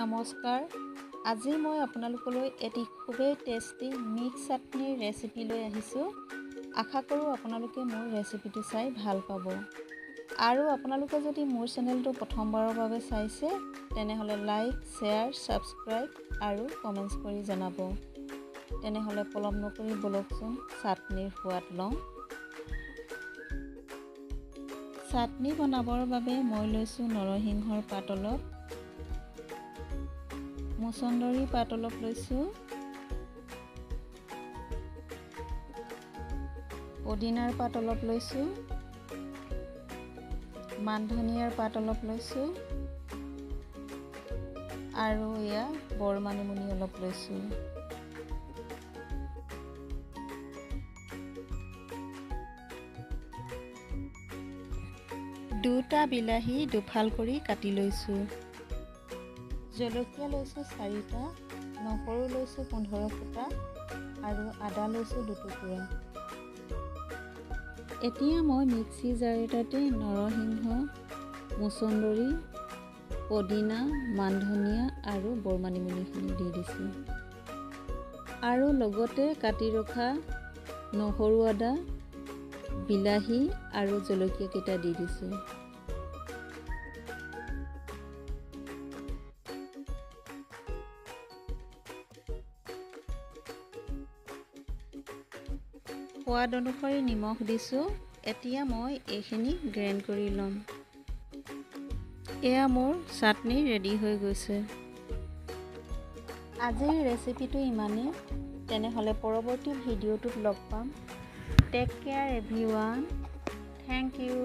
নমস্কাৰ। আজি মই আপোনালোকলৈ এটি খুবেই টেষ্টি মিক্স চাটনিৰ ৰেচিপি লৈ আহিছোঁ। আশা কৰোঁ আপোনালোকে মোৰ ৰেচিপিটো চাই ভাল পাব। আৰু আপোনালোকে যদি মোৰ চেনেলটো প্ৰথমবাৰৰ বাবে চাইছে তেনেহ'লে লাইক, শ্বেয়াৰ, ছাবস্ক্ৰাইব আৰু কমেণ্টছ কৰি জনাব। তেনেহ'লে পলম নকৰি বলকচোন চাটনিৰ সোৱাদ লওঁ। চাটনি বনাবৰ বাবে মই লৈছোঁ নৰসিংহৰ পাত অলপ, মছন্দৰী পাত অলপ লৈছোঁ, পুদিনাৰ পাত অলপ লৈছোঁ, মান ধনিয়াৰ পাত অলপ লৈছোঁ আৰু এয়া বৰমানিমুনি অলপ লৈছোঁ। দুটা বিলাহী দুফাল কৰি কাটি লৈছোঁ। জলকীয়া লৈছোঁ 4টা, নহৰু লৈছোঁ 15 ফুটা আৰু আদা লৈছোঁ 2 টুকুৰা। এতিয়া মই মিক্সি জাৰ এটাতে নৰসিংহ, মছন্দৰী, পুদিনা, মান ধনিয়া আৰু বৰমানিমুনিখিনি দি দিছোঁ আৰু লগতে কাটি ৰখা নহৰু, আদা, বিলাহী আৰু জলকীয়া কেইটা দি দিছোঁ। সোৱাদ অনুসৰি নিমখ দিছোঁ। এতিয়া মই এইখিনি গ্ৰাইণ্ড কৰি ল'ম। এয়া মোৰ চাটনি ৰেডি হৈ গৈছে। আজিৰ ৰেচিপিটো ইমানেই। তেনেহ'লে পৰৱৰ্তী ভিডিঅ'টোত লগ পাম। Take care everyone. Thank U.